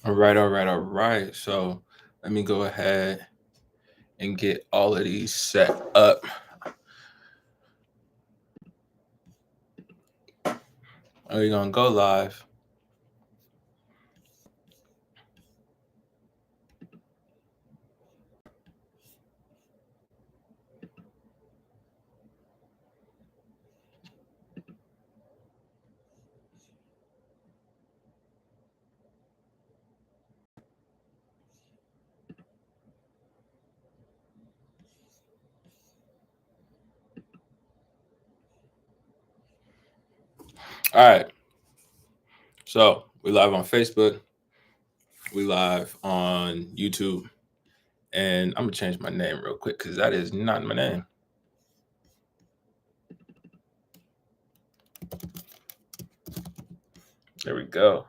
All right, all right, all right. So let me go ahead and get all of these set up. Are we gonna go live? All right. So we live on Facebook. We live on YouTube. And I'm gonna change my name real quick because that is not my name. There we go.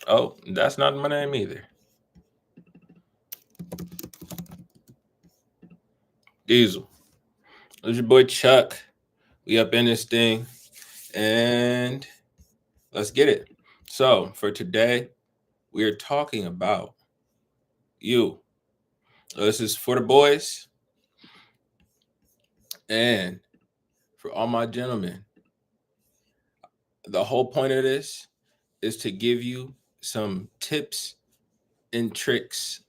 Oh, that's not my name either. Diesel. There's your boy Chuck. We up in this thing. And let's get it. So for today, we are talking about you. This is for the boys and for all my gentlemen. The whole point of this is to give you some tips and tricks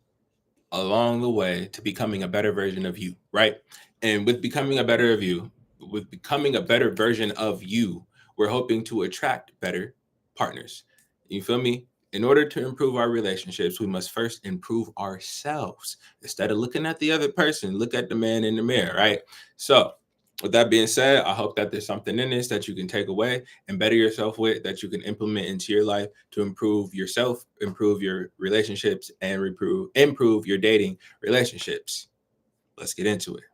along the way to becoming a better version of you, right? And with becoming a better version of you, we're hoping to attract better partners. You feel me? In order to improve our relationships, we must first improve ourselves. Instead of looking at the other person, look at the man in the mirror, right? So, with that being said, I hope that there's something in this that you can take away and better yourself with, that you can implement into your life to improve yourself, improve your relationships, and improve your dating relationships. Let's get into it.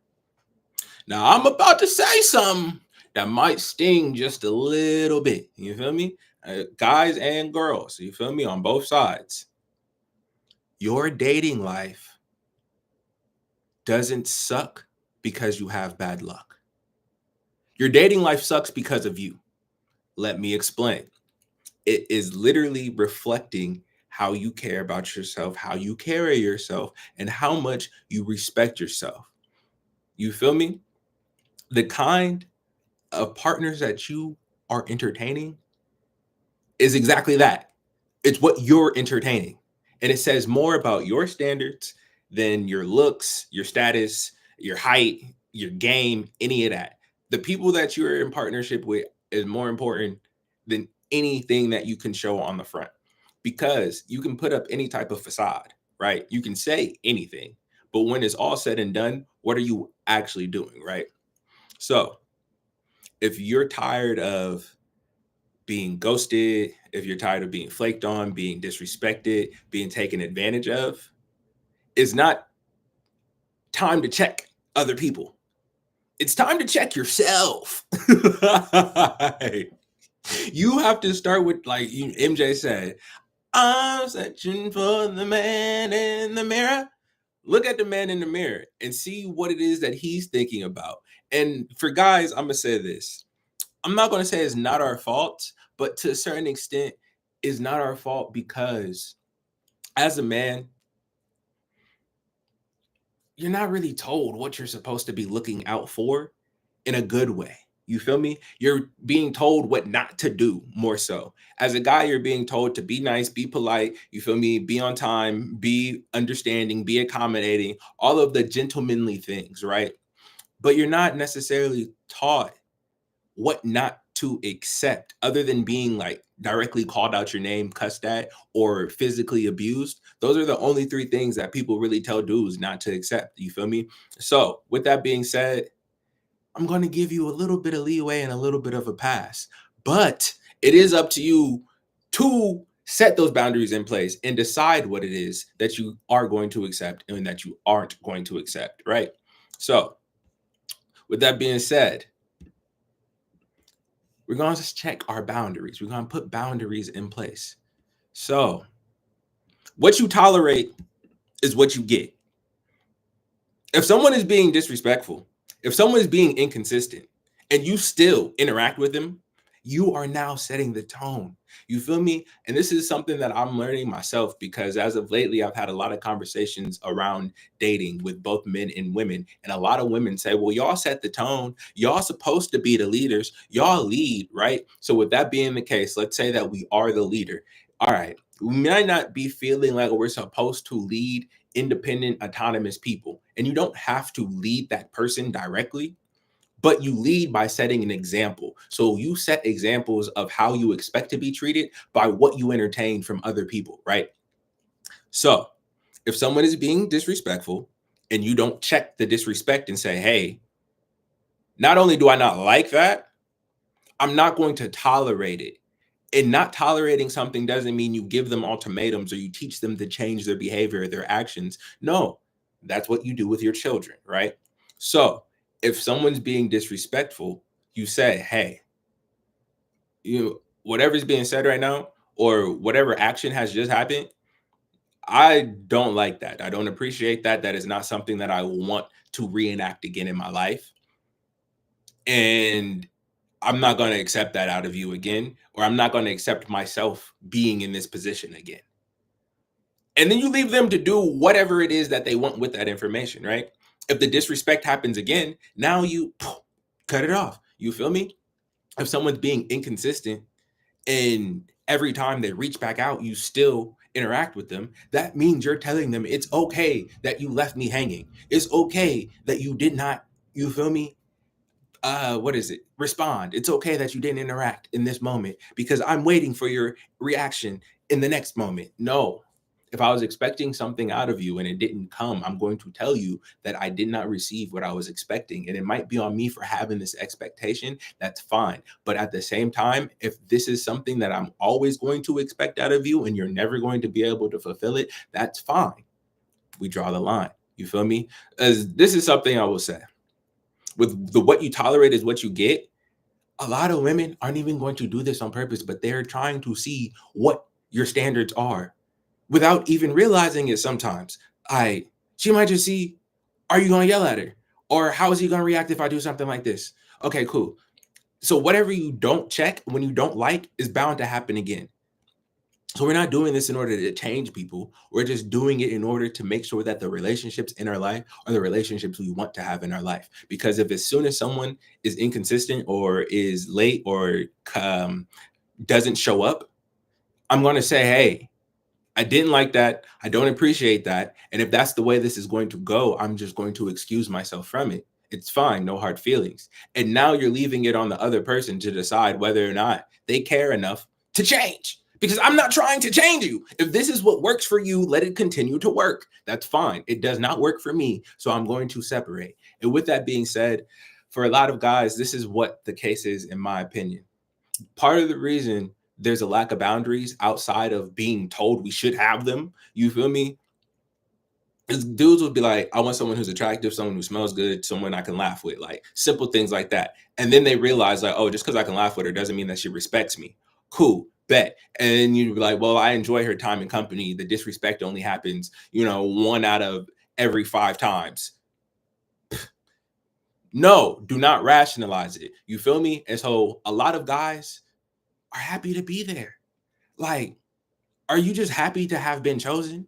Now, I'm about to say something that might sting just a little bit. You feel me? Guys and girls, you feel me? On both sides. Your dating life doesn't suck because you have bad luck. Your dating life sucks because of you. Let me explain. It is literally reflecting how you care about yourself, how you carry yourself, and how much you respect yourself. You feel me? The kind of partners that you are entertaining is exactly that. It's what you're entertaining. And it says more about your standards than your looks, your status, your height, your game, any of that. The people that you're in partnership with is more important than anything that you can show on the front, because you can put up any type of facade, right? You can say anything, but when it's all said and done, what are you actually doing, right? So if you're tired of being ghosted, if you're tired of being flaked on, being disrespected, being taken advantage of, it's not time to check other people. It's time to check yourself. You have to start with, like MJ said, I'm searching for the man in the mirror. Look at the man in the mirror and see what it is that he's thinking about. And for guys, I'm going to say this. I'm not going to say it's not our fault, but to a certain extent, it's not our fault because as a man, you're not really told what you're supposed to be looking out for in a good way. You feel me? You're being told what not to do more so. As a guy, you're being told to be nice, be polite, you feel me? Be on time, be understanding, be accommodating, all of the gentlemanly things, right? But you're not necessarily taught what not to accept other than being like directly called out your name, cussed at, or physically abused. Those are the only three things that people really tell dudes not to accept. You feel me? So, with that being said, I'm going to give you a little bit of leeway and a little bit of a pass. But it is up to you to set those boundaries in place and decide what it is that you are going to accept and that you aren't going to accept, right? So, with that being said, we're going to check our boundaries. We're going to put boundaries in place. So, what you tolerate is what you get. If someone is being disrespectful, if someone is being inconsistent, and you still interact with them, You are now setting the tone. You feel me? And this is something that I'm learning myself, because as of lately, I've had a lot of conversations around dating with both men and women. And a lot of women say, well, y'all set the tone. Y'all supposed to be the leaders. Y'all lead, right? So with that being the case, let's say that we are the leader. All right. We might not be feeling like we're supposed to lead independent, autonomous people. And you don't have to lead that person directly, but you lead by setting an example. So you set examples of how you expect to be treated by what you entertain from other people, right? So if someone is being disrespectful and you don't check the disrespect and say, hey, not only do I not like that, I'm not going to tolerate it. And not tolerating something doesn't mean you give them ultimatums or you teach them to change their behavior or their actions. No, that's what you do with your children, right? So if someone's being disrespectful, you say, hey, whatever's being said right now or whatever action has just happened, I don't like that. I don't appreciate that. That is not something that I want to reenact again in my life. And I'm not going to accept that out of you again, or I'm not going to accept myself being in this position again. And then you leave them to do whatever it is that they want with that information, right? If the disrespect happens again, now you cut it off. You feel me? If someone's being inconsistent and every time they reach back out, you still interact with them, that means you're telling them it's okay that you left me hanging. It's okay that you did not, you feel me? What is it? Respond. It's okay that you didn't interact in this moment because I'm waiting for your reaction in the next moment. No. If I was expecting something out of you and it didn't come, I'm going to tell you that I did not receive what I was expecting. And it might be on me for having this expectation. That's fine. But at the same time, if this is something that I'm always going to expect out of you and you're never going to be able to fulfill it, that's fine. We draw the line. You feel me? As this is something I will say. With the what you tolerate is what you get. A lot of women aren't even going to do this on purpose, but they're trying to see what your standards are without even realizing it sometimes. She might just see, are you going to yell at her? Or how is he going to react if I do something like this? Okay, cool. So whatever you don't check when you don't like is bound to happen again. So we're not doing this in order to change people. We're just doing it in order to make sure that the relationships in our life are the relationships we want to have in our life. Because if as soon as someone is inconsistent or is late or doesn't show up, I'm going to say, hey, I didn't like that. I don't appreciate that. And if that's the way this is going to go, I'm just going to excuse myself from it. It's fine. No hard feelings. And now you're leaving it on the other person to decide whether or not they care enough to change. Because I'm not trying to change you. If this is what works for you, let it continue to work. That's fine. It does not work for me. So I'm going to separate. And with that being said, for a lot of guys, this is what the case is, in my opinion. Part of the reason there's a lack of boundaries outside of being told we should have them, you feel me? Is dudes would be like, I want someone who's attractive, someone who smells good, someone I can laugh with, like simple things like that. And then they realize, like, oh, just because I can laugh with her doesn't mean that she respects me. Cool, bet. And then you'd be like, well, I enjoy her time and company. The disrespect only happens, 1 out of every 5 times. No, do not rationalize it. You feel me? And so a lot of guys are happy to be there. Like, are you just happy to have been chosen?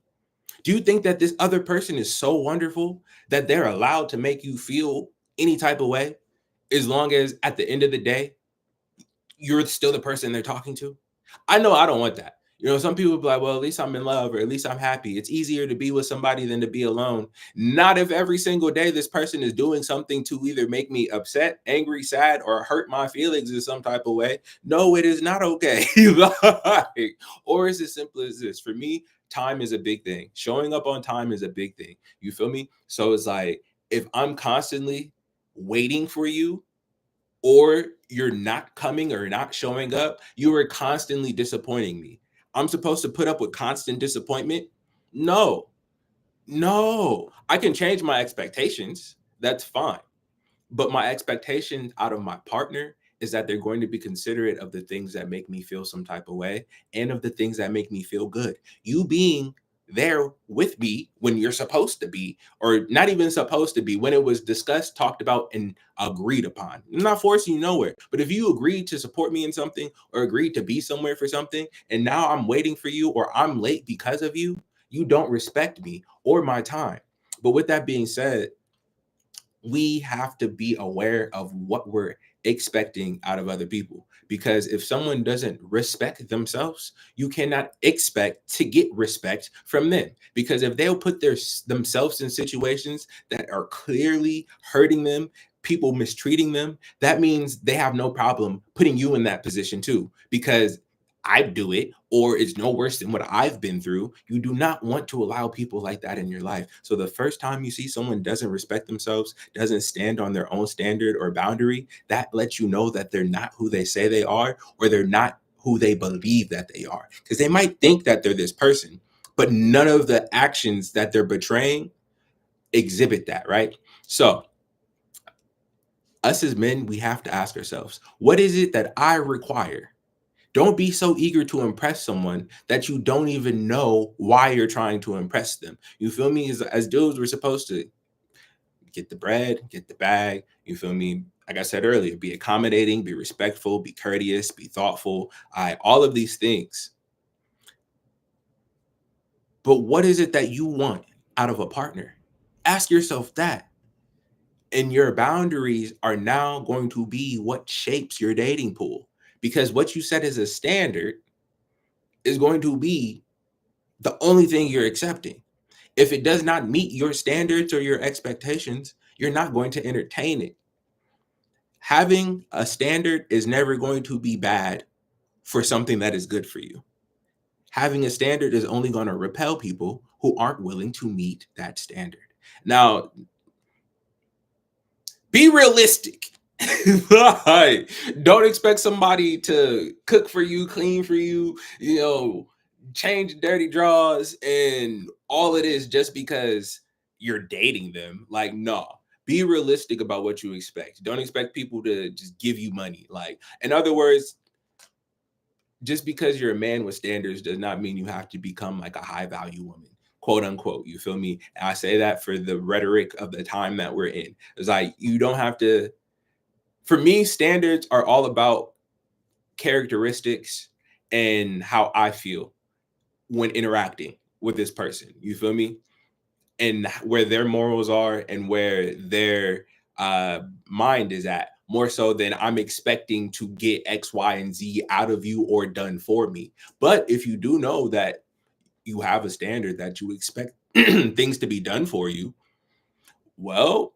Do you think that this other person is so wonderful that they're allowed to make you feel any type of way as long as at the end of the day, you're still the person they're talking to? I know I don't want that. Some people be like, well, at least I'm in love or at least I'm happy. It's easier to be with somebody than to be alone. Not if every single day this person is doing something to either make me upset, angry, sad, or hurt my feelings in some type of way. No, it is not okay. Or it's as simple as this. For me, time is a big thing. Showing up on time is a big thing. You feel me? So it's like, if I'm constantly waiting for you, or you're not coming or not showing up, you are constantly disappointing me. I'm supposed to put up with constant disappointment? No, no. I can change my expectations. That's fine. But my expectation out of my partner is that they're going to be considerate of the things that make me feel some type of way and of the things that make me feel good. You being there with me when you're supposed to be, or not even supposed to be, when it was discussed, talked about, and agreed upon. I'm not forcing you nowhere. But if you agreed to support me in something or agreed to be somewhere for something, and now I'm waiting for you or I'm late because of you, you don't respect me or my time. But with that being said, we have to be aware of what we're expecting out of other people, because if someone doesn't respect themselves, you cannot expect to get respect from them, because if they'll put themselves in situations that are clearly hurting them, people mistreating them, that means they have no problem putting you in that position too, because I do it, or it's no worse than what I've been through. You do not want to allow people like that in your life. So the first time you see someone doesn't respect themselves, doesn't stand on their own standard or boundary, that lets you know that they're not who they say they are, or they're not who they believe that they are. Because they might think that they're this person, but none of the actions that they're betraying exhibit that, right? So us as men, we have to ask ourselves, what is it that I require? Don't be so eager to impress someone that you don't even know why you're trying to impress them. You feel me? As dudes, we're supposed to get the bread, get the bag. You feel me? Like I said earlier, be accommodating, be respectful, be courteous, be thoughtful. All of these things. But what is it that you want out of a partner? Ask yourself that. And your boundaries are now going to be what shapes your dating pool. Because what you set as a standard is going to be the only thing you're accepting. If it does not meet your standards or your expectations, you're not going to entertain it. Having a standard is never going to be bad for something that is good for you. Having a standard is only going to repel people who aren't willing to meet that standard. Now, be realistic. Don't expect somebody to cook for you, clean for you, change dirty drawers and all it is just because you're dating them. Like, no. Be realistic about what you expect. Don't expect people to just give you money. Like, in other words, just because you're a man with standards does not mean you have to become like a high value woman, quote unquote. You feel me? And I say that for the rhetoric of the time that we're in. It's like, you don't have to. For me, standards are all about characteristics and how I feel when interacting with this person. You feel me? And where their morals are and where their mind is at, more so than I'm expecting to get X, Y, and Z out of you or done for me. But if you do know that you have a standard that you expect things to be done for you, well,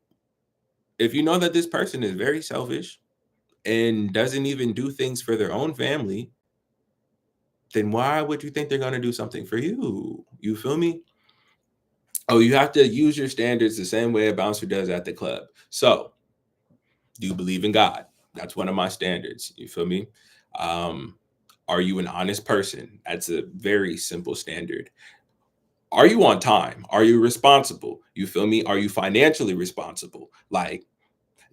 if you know that this person is very selfish and doesn't even do things for their own family, then why would you think they're going to do something for you? You feel me? Oh, you have to use your standards the same way a bouncer does at the club. So, do you believe in God? That's one of my standards. You feel me? Um, are you an honest person? That's a very simple standard. Are you on time? Are you responsible? You feel me? Are you financially responsible? Like,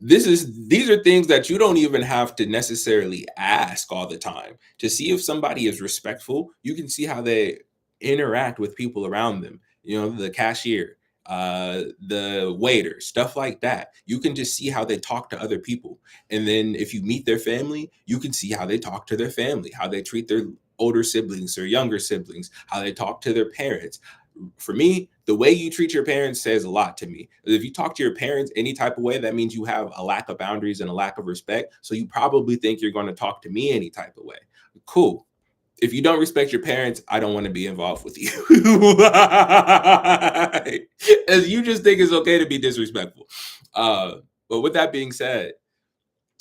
these are things that you don't even have to necessarily ask all the time to see if somebody is respectful. You can see how they interact with people around them, the cashier, the waiter, stuff like that. You can just see how they talk to other people. And then if you meet their family, you can see how they talk to their family, how they treat their older siblings or younger siblings, how they talk to their parents. For me, the way you treat your parents says a lot to me. If you talk to your parents any type of way, that means you have a lack of boundaries and a lack of respect. So you probably think you're going to talk to me any type of way. Cool. If you don't respect your parents, I don't want to be involved with you. As you just think it's okay to be disrespectful. But with that being said,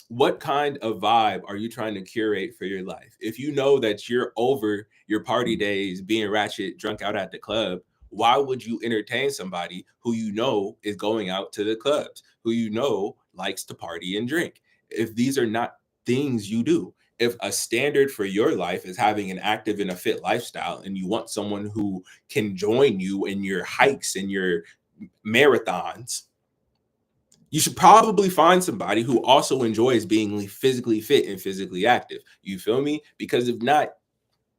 what kind of vibe are you trying to curate for your life? If you know that you're over your party days being ratchet drunk out at the club, why would you entertain somebody who you know is going out to the clubs, who you know likes to party and drink? If these are not things you do, if a standard for your life is having an active and a fit lifestyle, and you want someone who can join you in your hikes and your marathons, you should probably find somebody who also enjoys being physically fit and physically active. You feel me? Because if not,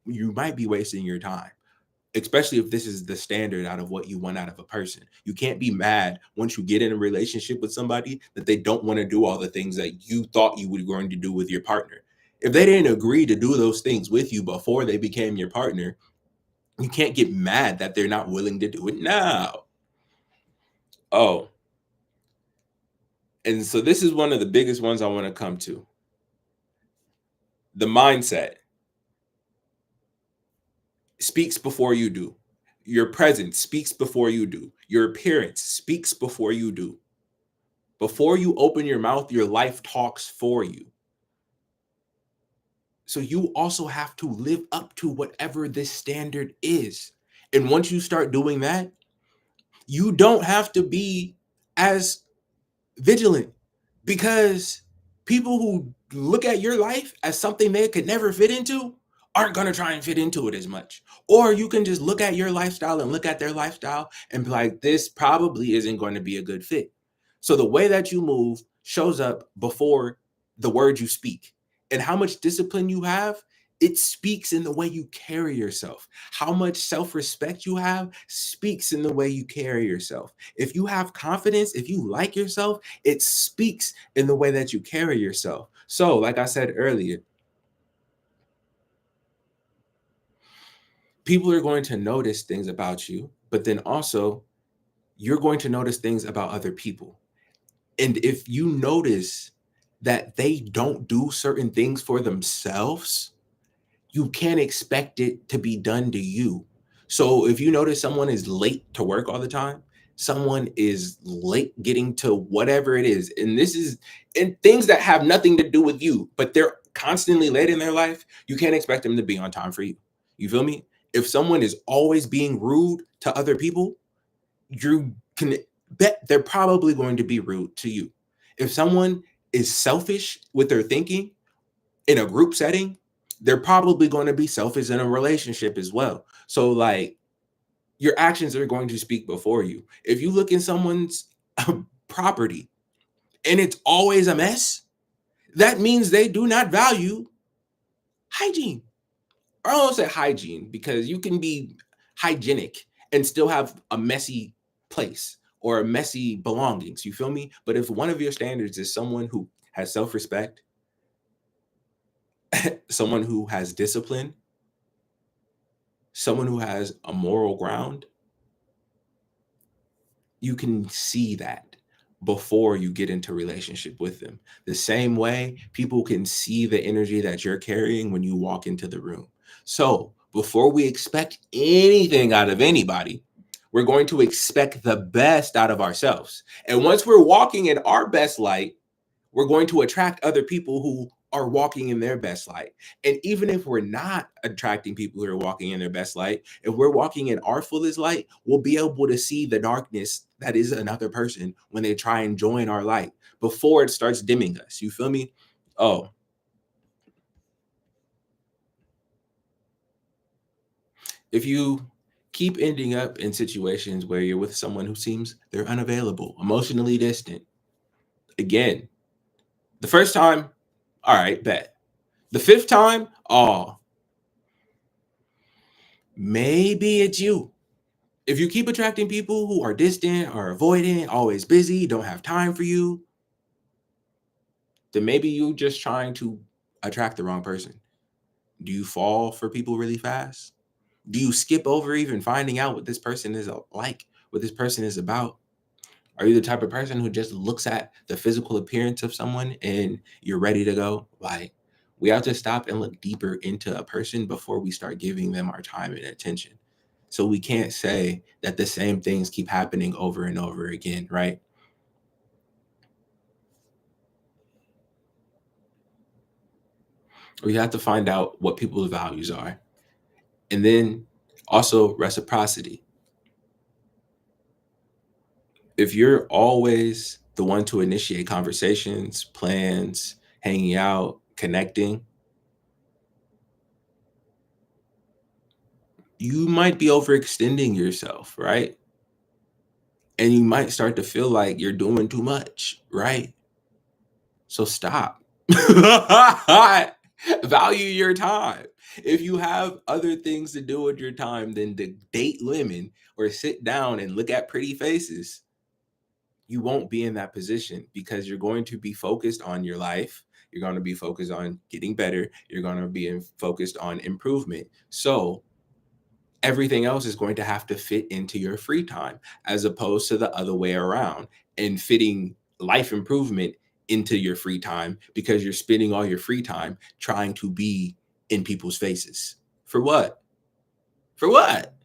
you might be wasting your time. especially if this is the standard out of what you want out of a person. You can't be mad once you get in a relationship with somebody that they don't want to do all the things that you thought you were going to do with your partner. If they didn't agree to do those things with you before they became your partner, you can't get mad that they're not willing to do it now. Oh, and so this is one of the biggest ones I want to come to. The mindset speaks before you do. Your presence speaks before you do. Your appearance speaks before you do. Before you open your mouth, your life talks for you. So you also have to live up to whatever this standard is. And once you start doing that, you don't have to be as vigilant, because people who look at your life as something they could never fit into aren't going to try and fit into it as much. Or you can just look at your lifestyle and look at their lifestyle and be like, this probably isn't going to be a good fit. So the way that you move shows up before the words you speak. And how much discipline you have, it speaks in the way you carry yourself. How much self-respect you have speaks in the way you carry yourself. If you have confidence, if you like yourself, it speaks in the way that you carry yourself. So, like I said earlier, people are going to notice things about you, but then also you're going to notice things about other people. And if you notice that they don't do certain things for themselves, you can't expect it to be done to you. So if you notice someone is late to work all the time, someone is late getting to whatever it is, and this is in things that have nothing to do with you, but they're constantly late in their life, you can't expect them to be on time for you. You feel me? If someone is always being rude to other people, you can bet they're probably going to be rude to you. If someone is selfish with their thinking in a group setting, they're probably going to be selfish in a relationship as well. So, like, your actions are going to speak before you. If you look in someone's property and it's always a mess, that means they do not value hygiene. Or I don't say hygiene, because you can be hygienic and still have a messy place or messy belongings. You feel me? But if one of your standards is someone who has self-respect, someone who has discipline, someone who has a moral ground, you can see that before you get into relationship with them. The same way people can see the energy that you're carrying when you walk into the room. So before we expect anything out of anybody, we're going to expect the best out of ourselves. And once we're walking in our best light, we're going to attract other people who are walking in their best light. And even if we're not attracting people who are walking in their best light, if we're walking in our fullest light, we'll be able to see the darkness that is another person when they try and join our light before it starts dimming us. You feel me? Oh, if you keep ending up in situations where you're with someone who seems they're unavailable, emotionally distant, again, the first time, all right, bet. The fifth time, oh, maybe it's you. If you keep attracting people who are distant or avoidant, always busy, don't have time for you, then maybe you just trying to attract the wrong person. Do you fall for people really fast? Do you skip over even finding out what this person is like, what this person is about? Are you the type of person who just looks at the physical appearance of someone and you're ready to go? Like, we have to stop and look deeper into a person before we start giving them our time and attention. So we can't say that the same things keep happening over and over again, right? We have to find out what people's values are. And then also reciprocity. If you're always the one to initiate conversations, plans, hanging out, connecting, you might be overextending yourself, right? And you might start to feel like you're doing too much, right? So stop. Value your time. If you have other things to do with your time than to date women or sit down and look at pretty faces, you won't be in that position because you're going to be focused on your life. You're going to be focused on getting better. You're going to be focused on improvement. So everything else is going to have to fit into your free time as opposed to the other way around, and fitting life improvement into your free time because you're spending all your free time trying to be in people's faces. For what? For what?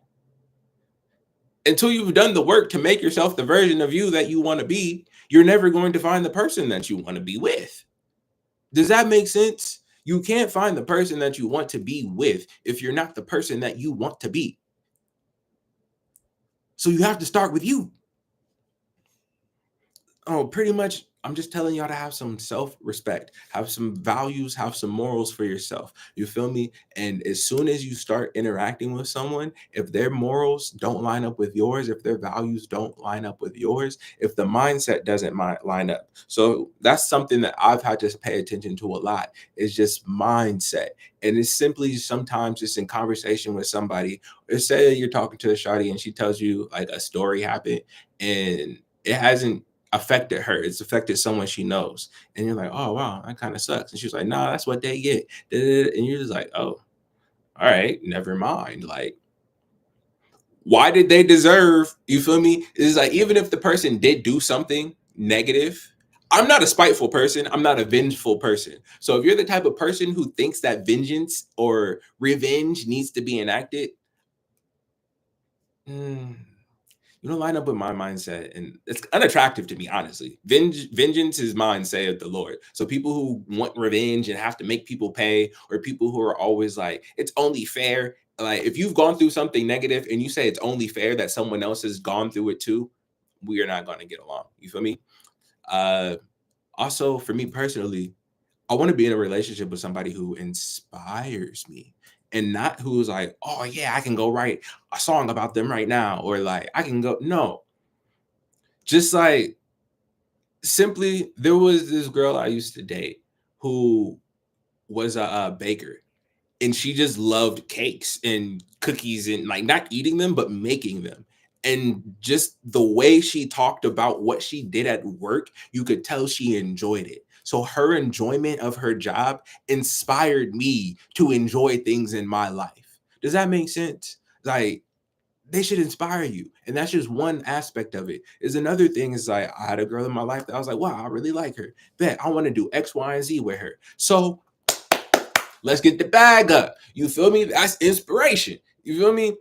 Until you've done the work to make yourself the version of you that you want to be, you're never going to find the person that you want to be with. Does that make sense? You can't find the person that you want to be with if you're not the person that you want to be. So you have to start with you. Oh, pretty much, I'm just telling y'all to have some self-respect, have some values, have some morals for yourself. You feel me? And as soon as you start interacting with someone, if their morals don't line up with yours, if their values don't line up with yours, if the mindset doesn't line up. So that's something that I've had to pay attention to a lot, is just mindset. And it's simply sometimes just in conversation with somebody, or say you're talking to a shawty and she tells you like a story happened and it hasn't affected her. It's affected someone she knows. And you're like, oh, wow, that kind of sucks. And she's like, nah, that's what they get. And you're just like, oh, all right, never mind. Like, why did they deserve, you feel me? It's like, even if the person did do something negative, I'm not a spiteful person. I'm not a vengeful person. So if you're the type of person who thinks that vengeance or revenge needs to be enacted, you don't line up with my mindset, and it's unattractive to me, honestly. Vengeance is mine, saith the Lord. So people who want revenge and have to make people pay, or people who are always like, it's only fair. Like, if you've gone through something negative and you say it's only fair that someone else has gone through it too, we are not going to get along. You feel me? Uh, Also, for me personally, I want to be in a relationship with somebody who inspires me, and not who's like, oh yeah, I can go write a song about them right now, or like I can go. No, just like, simply, there was this girl I used to date who was a baker, and she just loved cakes and cookies, and like not eating them but making them. And just the way she talked about what she did at work, you could tell she enjoyed it. So her enjoyment of her job inspired me to enjoy things in my life. Does that make sense? Like, they should inspire you. And that's just one aspect of it. Is another thing is like, I had a girl in my life that I was like, wow, I really like her. Bet I want to do X, Y, and Z with her. So let's get the bag up. You feel me? That's inspiration. You feel me?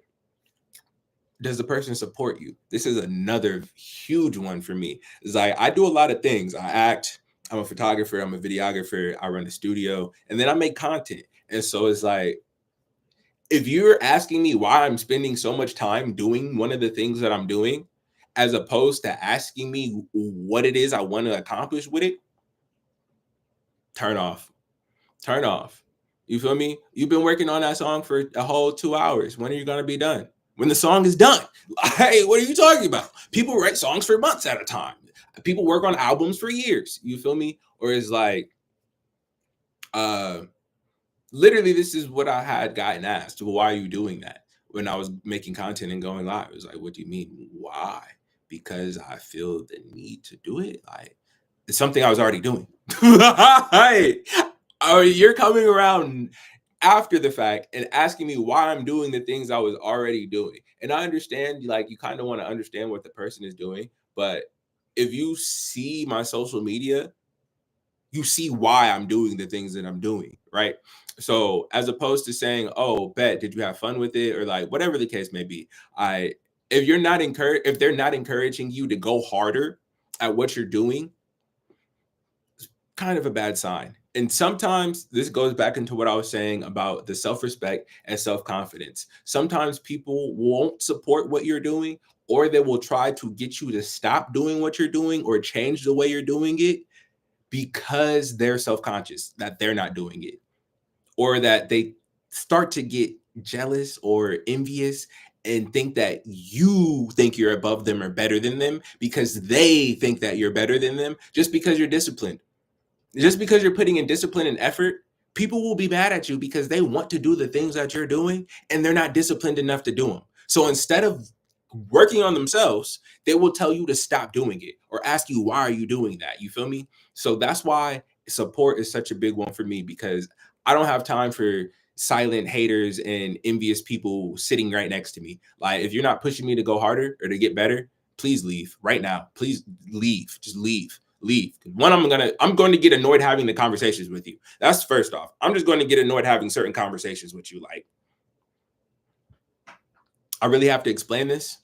Does the person support you? This is another huge one for me. It's like, I do a lot of things. I act, I'm a photographer, I'm a videographer, I run a studio, and then I make content. And so it's like, if you're asking me why I'm spending so much time doing one of the things that I'm doing, as opposed to asking me what it is I want to accomplish with it, turn off. Turn off. You feel me? You've been working on that song for a whole 2 hours. When are you gonna be done? When the song is done. Hey, what are you talking about? People write songs for months at a time. People work on albums for years. You feel me? Or it's like, uh, literally, this is what I had gotten asked. Well, why are you doing that? When I was making content and going live, it was like, what do you mean? Why? Because I feel the need to do it. Like, it's something I was already doing. Hey, oh, you're coming around after the fact and asking me why I'm doing the things I was already doing. And I understand, like, you kind of want to understand what the person is doing, but if you see my social media, you see why I'm doing the things that I'm doing, right? So as opposed to saying, "Oh, bet, did you have fun with it?" or like whatever the case may be, I if you're not encouraged, if they're not encouraging you to go harder at what you're doing, kind of a bad sign. And sometimes this goes back into what I was saying about the self-respect and self-confidence. Sometimes people won't support what you're doing, or they will try to get you to stop doing what you're doing or change the way you're doing it because they're self-conscious that they're not doing it, or that they start to get jealous or envious and think that you think you're above them or better than them because they think that you're better than them just because you're disciplined. Just because you're putting in discipline and effort, People will be mad at you because they want to do the things that you're doing and they're not disciplined enough to do them. So instead of working on themselves, they will tell you to stop doing it or ask you, why are you doing that? You feel me? So that's why support is such a big one for me, because I don't have time for silent haters and envious people sitting right next to me. Like, if you're not pushing me to go harder or to get better, please leave right now. Please leave. Just leave. Leave. One, I'm going to get annoyed having the conversations with you. That's first off. I'm just going to get annoyed having certain conversations with you. Like, I really have to explain this.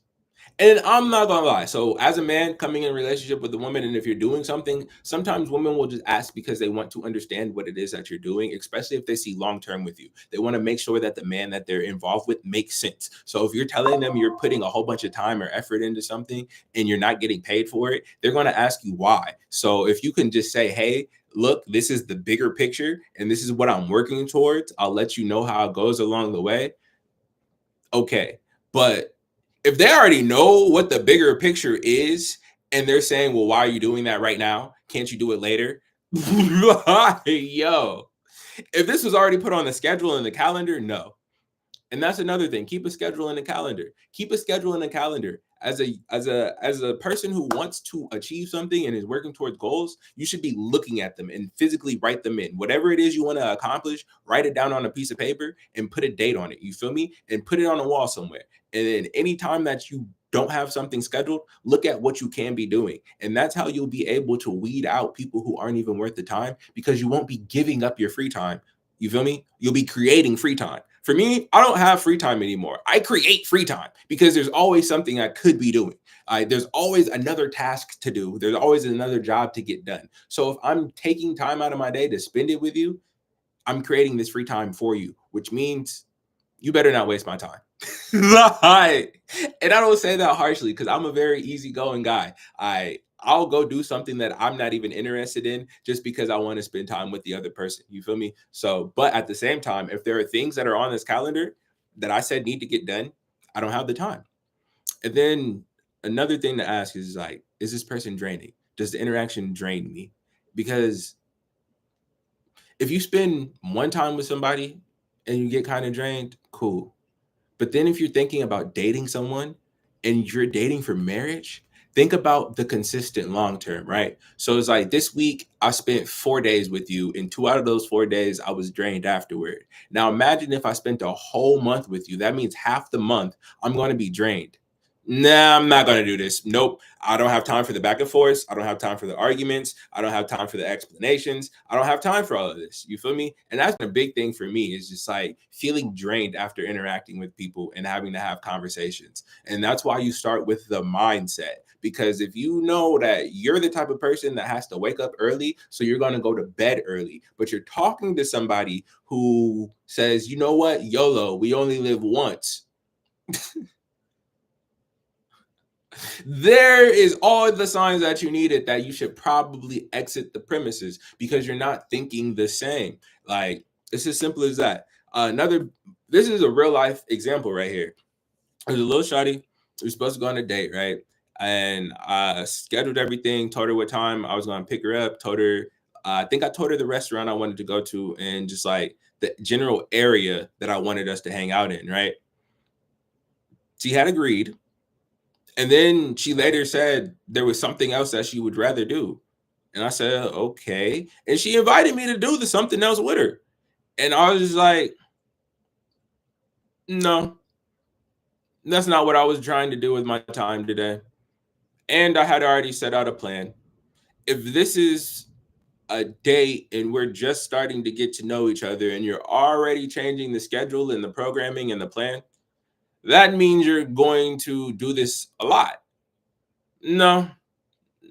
And I'm not gonna lie. So, as a man coming in a relationship with a woman, and if you're doing something, sometimes women will just ask because they want to understand what it is that you're doing, especially if they see long term with you. They want to make sure that the man that they're involved with makes sense. So, if you're telling them you're putting a whole bunch of time or effort into something and you're not getting paid for it, they're going to ask you why. So, if you can just say, hey, look, this is the bigger picture and this is what I'm working towards, I'll let you know how it goes along the way. Okay. But if they already know what the bigger picture is and they're saying, well, why are you doing that right now? Can't you do it later? Yo, if this was already put on the schedule and the calendar, no. And that's another thing. Keep a schedule in the calendar. Keep a schedule in the calendar. As a person who wants to achieve something and is working towards goals, you should be looking at them and physically write them in. Whatever it is you want to accomplish, write it down on a piece of paper and put a date on it. You feel me? And put it on a wall somewhere. And then anytime that you don't have something scheduled, look at what you can be doing. And that's how you'll be able to weed out people who aren't even worth the time, because you won't be giving up your free time. You feel me? You'll be creating free time. For me, I don't have free time anymore. I create free time because there's always something I could be doing. There's always another task to do. There's always another job to get done. So if I'm taking time out of my day to spend it with you, I'm creating this free time for you, which means you better not waste my time. Like, and I don't say that harshly because I'm a very easygoing guy. I'll go do something that I'm not even interested in just because I want to spend time with the other person. You feel me? So, but at the same time, if there are things that are on this calendar that I said need to get done, I don't have the time. And then another thing to ask is like, is this person draining? Does the interaction drain me? Because if you spend one time with somebody and you get kind of drained, cool. But then if you're thinking about dating someone and you're dating for marriage, think about the consistent long term, right? So it's like this week I spent 4 days with you, and 2 out of those 4 days I was drained afterward. Now imagine if I spent a whole month with you. That means half the month I'm going to be drained. Nah, I'm not going to do this. Nope. I don't have time for the back and forth. I don't have time for the arguments. I don't have time for the explanations. I don't have time for all of this. You feel me? And that's a big thing for me, is just like feeling drained after interacting with people and having to have conversations. And that's why you start with the mindset. Because if you know that you're the type of person that has to wake up early, so you're going to go to bed early, but you're talking to somebody who says, you know what, YOLO, we only live once. There is all the signs that you needed that you should probably exit the premises, because you're not thinking the same. Like, it's as simple as that. This is a real life example right here. There's a little shawty. We were supposed to go on a date, right? And I scheduled everything, told her what time I was going to pick her up, told her, I think I told her the restaurant I wanted to go to and just like the general area that I wanted us to hang out in, right? She had agreed. And then she later said there was something else that she would rather do. And I said, okay. And she invited me to do the something else with her. And I was just like, no, that's not what I was trying to do with my time today. And I had already set out a plan. If this is a date and we're just starting to get to know each other and you're already changing the schedule and the programming and the plan, that means you're going to do this a lot. No,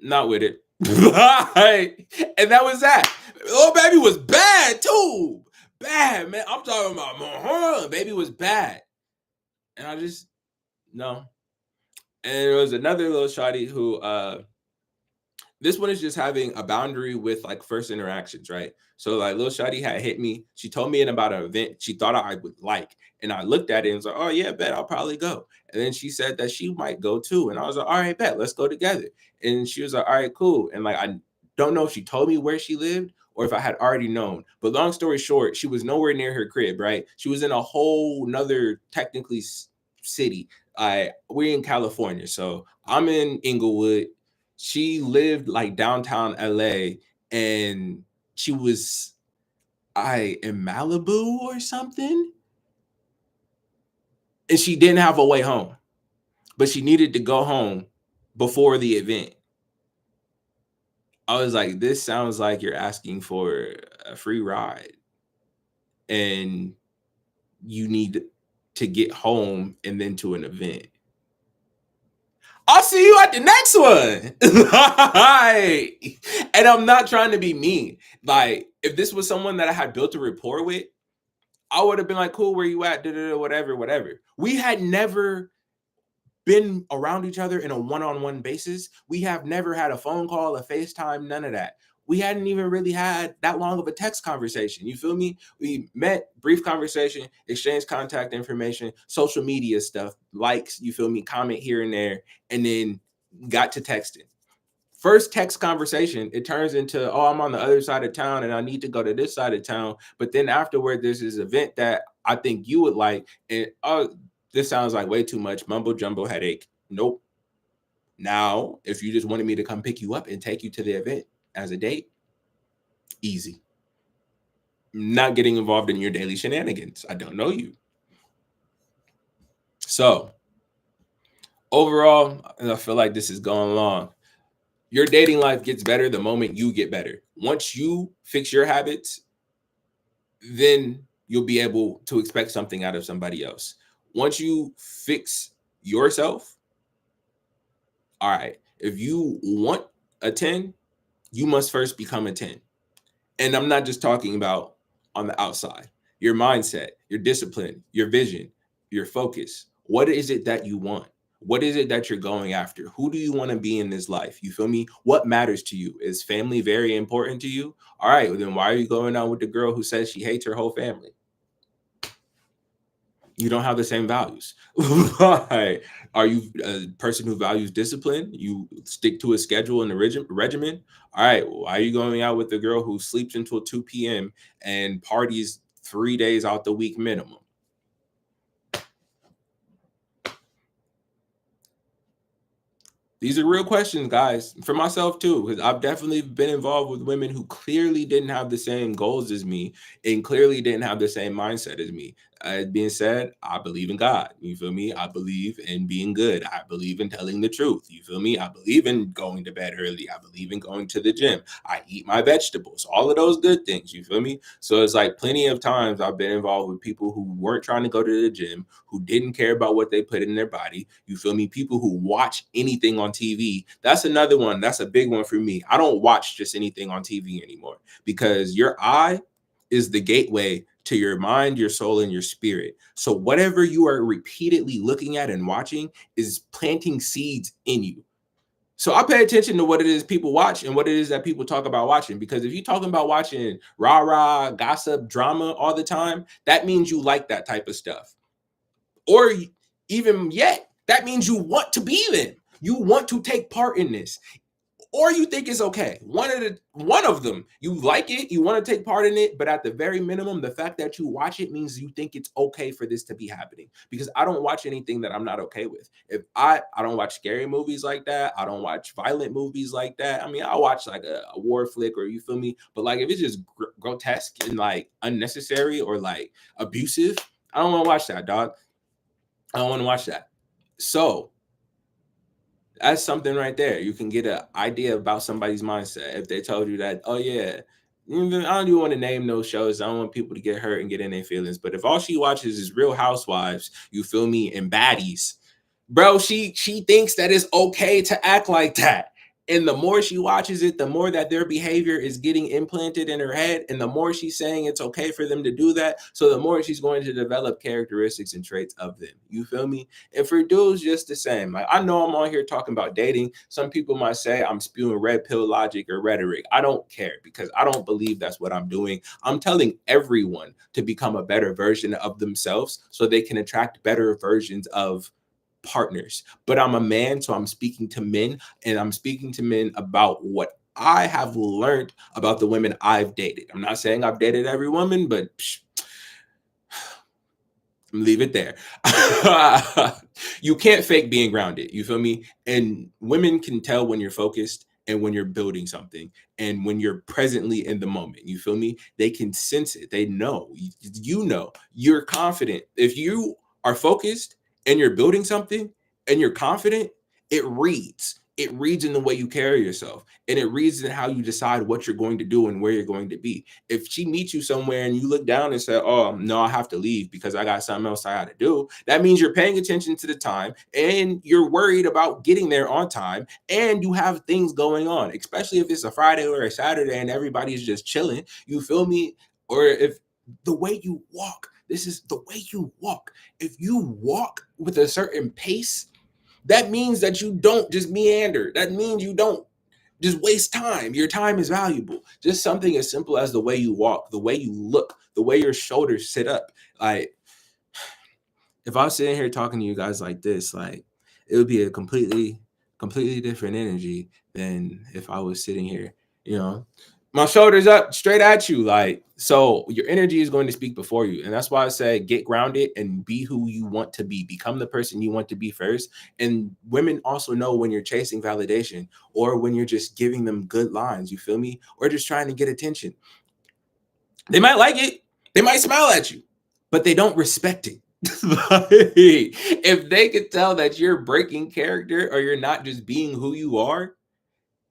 not with it. And that was that. Oh, baby was bad too. Bad, man. I'm talking about baby was bad. And I just, no. And there was another little shawty who this one is just having a boundary with like first interactions, right? So like little shawty had hit me. She told me in about an event she thought I would like. And I looked at it and was like, oh yeah, bet I'll probably go. And then she said that she might go too. And I was like, all right, bet, let's go together. And she was like, all right, cool. And like I don't know if she told me where she lived or if I had already known. But long story short, she was nowhere near her crib, right? She was in a whole nother technically city. We're in California, so I'm in Inglewood. She lived like downtown LA, and she was in Malibu or something, and she didn't have a way home, but she needed to go home before the event. I was like, this sounds like you're asking for a free ride, and you need to get home and then to an event. I'll see you at the next one. And I'm not trying to be mean. Like, if this was someone that I had built a rapport with, I would have been like, cool, where you at? Whatever, whatever. We had never been around each other in a one-on-one basis. We have never had a phone call, a FaceTime, none of that. We hadn't even really had that long of a text conversation. You feel me? We met, brief conversation, exchanged contact information, social media stuff, likes, you feel me, comment here and there, and then got to texting. First text conversation, it turns into, oh, I'm on the other side of town and I need to go to this side of town. But then afterward, there's this event that I think you would like. And oh, this sounds like way too much mumbo jumbo headache. Nope. Now, if you just wanted me to come pick you up and take you to the event as a date, easy. Not getting involved in your daily shenanigans. I don't know you. So overall, I feel like this is going long. Your dating life gets better the moment you get better. Once you fix your habits, then you'll be able to expect something out of somebody else. Once you fix yourself, all right, if you want a 10, you must first become a 10. And I'm not just talking about on the outside, your mindset, your discipline, your vision, your focus. What is it that you want? What is it that you're going after? Who do you want to be in this life? You feel me? What matters to you? Is family very important to you? All right, well, then why are you going out with the girl who says she hates her whole family? You don't have the same values. Right. Are you a person who values discipline? You stick to a schedule and a regimen? All right, why are you going out with a girl who sleeps until 2 p.m. and parties 3 days out the week minimum? These are real questions, guys, for myself too, because I've definitely been involved with women who clearly didn't have the same goals as me and clearly didn't have the same mindset as me. Being said, I believe in God. You feel me? I believe in being good. I believe in telling the truth. You feel me? I believe in going to bed early. I believe in going to the gym. I eat my vegetables. All of those good things. You feel me? So it's like plenty of times I've been involved with people who weren't trying to go to the gym, who didn't care about what they put in their body. You feel me? People who watch anything on TV. That's another one. That's a big one for me. I don't watch just anything on TV anymore because your eye is the gateway to your mind, your soul, and your spirit. So whatever you are repeatedly looking at and watching is planting seeds in you. So I pay attention to what it is people watch and what it is that people talk about watching. Because if you're talking about watching rah-rah, gossip, drama all the time, that means you like that type of stuff. Or even yet, that means you want to be them. You want to take part in this. Or you think it's okay. One of them. You like it, you want to take part in it, but at the very minimum, the fact that you watch it means you think it's okay for this to be happening. Because I don't watch anything that I'm not okay with. If I don't watch scary movies like that, I don't watch violent movies like that. I mean, I watch like a war flick, or you feel me? But like if it's just grotesque and like unnecessary or like abusive, I don't want to watch that, dog. I don't want to watch that. So that's something right there. You can get an idea about somebody's mindset if they told you that, oh yeah, I don't even want to name those shows. I don't want people to get hurt and get in their feelings. But if all she watches is Real Housewives, you feel me, and baddies, bro, she thinks that it's okay to act like that. And the more she watches it, the more that their behavior is getting implanted in her head. And the more she's saying it's okay for them to do that. So the more she's going to develop characteristics and traits of them. You feel me? And for dudes, just the same. Like, I know I'm on here talking about dating. Some people might say I'm spewing red pill logic or rhetoric. I don't care because I don't believe that's what I'm doing. I'm telling everyone to become a better version of themselves so they can attract better versions of partners. But I'm a man, so I'm speaking to men, and I'm speaking to men about what I have learned about the women I've dated. I'm not saying I've dated every woman, but leave it there. You can't fake being grounded. You feel me? And women can tell when you're focused and when you're building something and when you're presently in the moment. You feel me? They can sense it. They know. You know. You're confident. If you are focused and you're building something and you're confident, it reads. It reads in the way you carry yourself, and it reads in how you decide what you're going to do and where you're going to be. If she meets you somewhere and you look down and say, "Oh, no, I have to leave because I got something else I got to do," that means you're paying attention to the time and you're worried about getting there on time and you have things going on, especially if it's a Friday or a Saturday and everybody's just chilling. You feel me? Or if the way you walk, this is the way you walk. If you walk with a certain pace, that means that you don't just meander. That means you don't just waste time. Your time is valuable. Just something as simple as the way you walk, the way you look, the way your shoulders sit up. Like, if I was sitting here talking to you guys like this, like, it would be a completely different energy than if I was sitting here, you know, my shoulders up straight at you. Like, so your energy is going to speak before you. And that's why I say get grounded and be who you want to be. Become the person you want to be first. And women also know when you're chasing validation or when you're just giving them good lines, you feel me? Or just trying to get attention. They might like it, they might smile at you, but they don't respect it. If they could tell that you're breaking character or you're not just being who you are,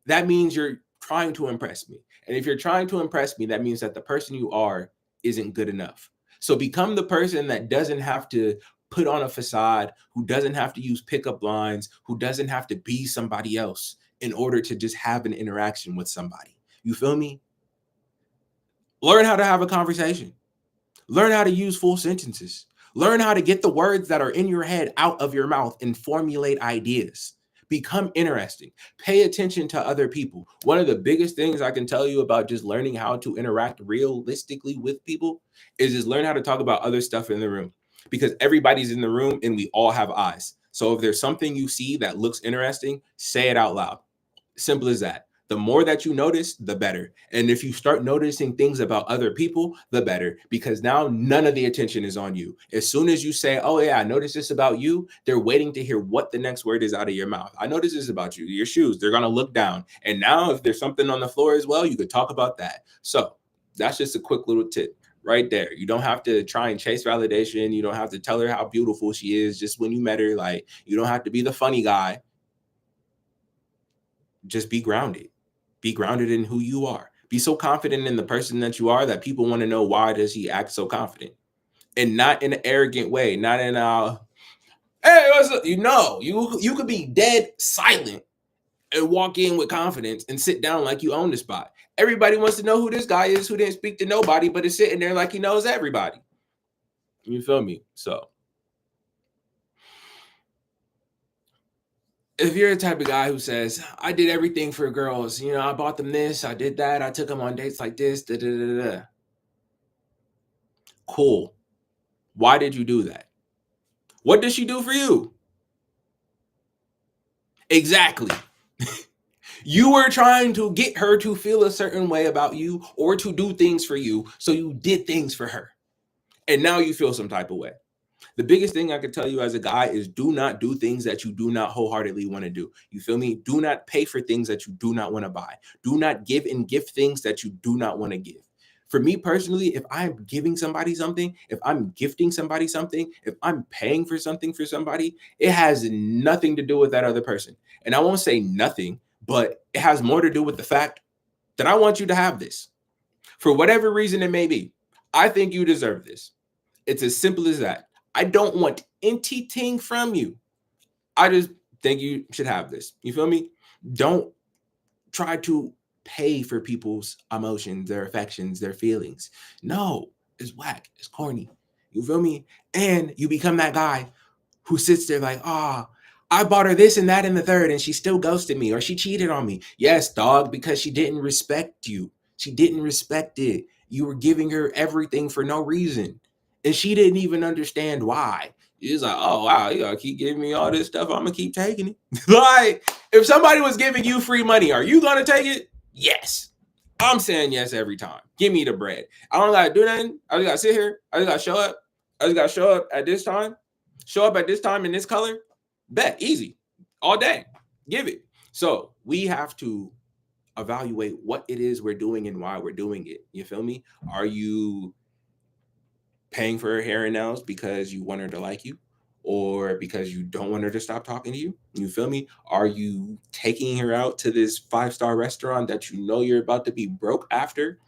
that means you're trying to impress me. And if you're trying to impress me, that means that the person you are isn't good enough. So become the person that doesn't have to put on a facade, who doesn't have to use pickup lines, who doesn't have to be somebody else in order to just have an interaction with somebody. You feel me? Learn how to have a conversation. Learn how to use full sentences. Learn how to get the words that are in your head out of your mouth and formulate ideas. Become interesting. Pay attention to other people. One of the biggest things I can tell you about just learning how to interact realistically with people is just learn how to talk about other stuff in the room, because everybody's in the room and we all have eyes. So if there's something you see that looks interesting, say it out loud. Simple as that. The more that you notice, the better. And if you start noticing things about other people, the better, because now none of the attention is on you. As soon as you say, "Oh, yeah, I noticed this about you," they're waiting to hear what the next word is out of your mouth. "I noticed this about you, your shoes." They're going to look down. And now, if there's something on the floor as well, you could talk about that. So that's just a quick little tip right there. You don't have to try and chase validation. You don't have to tell her how beautiful she is just when you met her. Like, you don't have to be the funny guy. Just be grounded. Be grounded in who you are. Be so confident in the person that you are that people want to know, why does he act so confident? And not in an arrogant way, not in a, "Hey, what's up?" You could be dead silent and walk in with confidence and sit down like you own the spot. Everybody wants to know who this guy is who didn't speak to nobody, but is sitting there like he knows everybody. You feel me? So if you're the type of guy who says, "I did everything for girls, I bought them this, I did that, I took them on dates like this, da da da da," cool. Why did you do that? What did she do for you? Exactly. You were trying to get her to feel a certain way about you or to do things for you, so you did things for her. And now you feel some type of way. The biggest thing I could tell you as a guy is do not do things that you do not wholeheartedly want to do. You feel me? Do not pay for things that you do not want to buy. Do not give and gift things that you do not want to give. For me personally, if I'm giving somebody something, if I'm gifting somebody something, if I'm paying for something for somebody, it has nothing to do with that other person. And I won't say nothing, but it has more to do with the fact that I want you to have this. For whatever reason it may be, I think you deserve this. It's as simple as that. I don't want anything from you. I just think you should have this. You feel me? Don't try to pay for people's emotions, their affections, their feelings. No, it's whack. It's corny. You feel me? And you become that guy who sits there like, I bought her this and that and the third, and she still ghosted me or she cheated on me. Yes, dog, because she didn't respect you. She didn't respect it. You were giving her everything for no reason. And she didn't even understand why. She's like, "Oh, wow, you gotta keep giving me all this stuff. I'm gonna keep taking it." Like, if somebody was giving you free money, are you gonna take it? Yes. I'm saying yes every time. Give me the bread. I don't gotta do nothing. I just gotta sit here. I just gotta show up. I just gotta show up at this time. Show up at this time in this color. Bet. Easy. All day. Give it. So we have to evaluate what it is we're doing and why we're doing it. You feel me? Are you paying for her hair and nails because you want her to like you, or because you don't want her to stop talking to you? You feel me? Are you taking her out to this 5-star restaurant that you know you're about to be broke after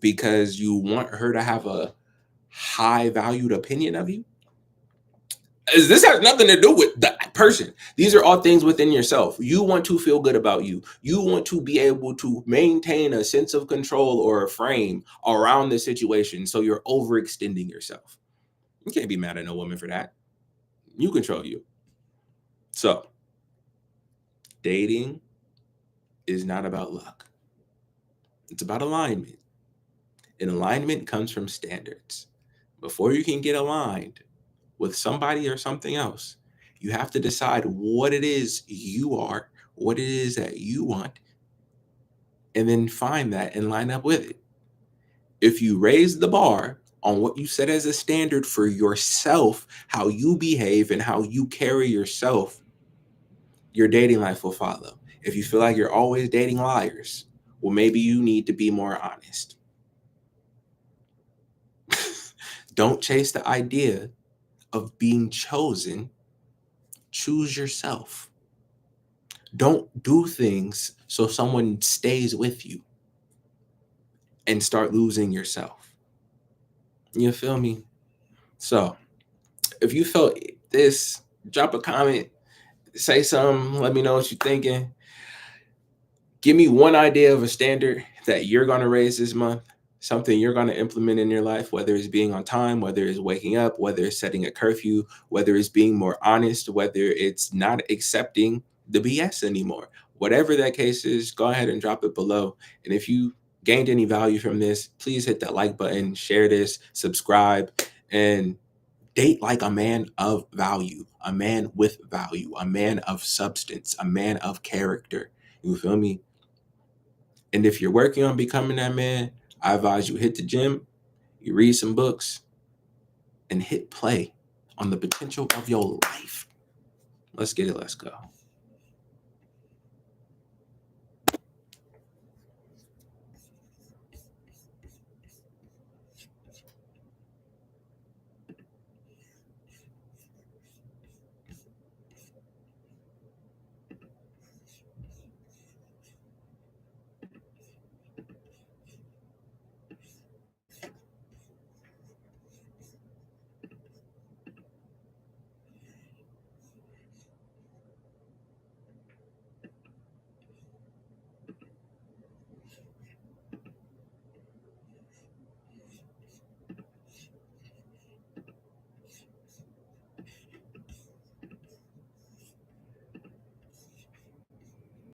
because you want her to have a high valued opinion of you? This has nothing to do with the person. These are all things within yourself. You want to feel good about you. You want to be able to maintain a sense of control or a frame around the situation. So you're overextending yourself. You can't be mad at no woman for that. You control you. So dating is not about luck. It's about alignment. And alignment comes from standards. Before you can get aligned with somebody or something else, you have to decide what it is you are, what it is that you want, and then find that and line up with it. If you raise the bar on what you set as a standard for yourself, how you behave and how you carry yourself, your dating life will follow. If you feel like you're always dating liars, well, maybe you need to be more honest. Don't chase the idea of being chosen. Choose yourself. Don't do things so someone stays with you and start losing yourself. You feel me? So if you felt this, drop a comment, say something, let me know what you're thinking. Give me one idea of a standard that you're going to raise this month, something you're going to implement in your life, whether it's being on time, whether it's waking up, whether it's setting a curfew, whether it's being more honest, whether it's not accepting the BS anymore. Whatever that case is, go ahead and drop it below. And if you gained any value from this, please hit that like button, share this, subscribe, and date like a man of value, a man with value, a man of substance, a man of character. You feel me? And if you're working on becoming that man, I advise you hit the gym, you read some books, and hit play on the potential of your life. Let's get it. Let's go.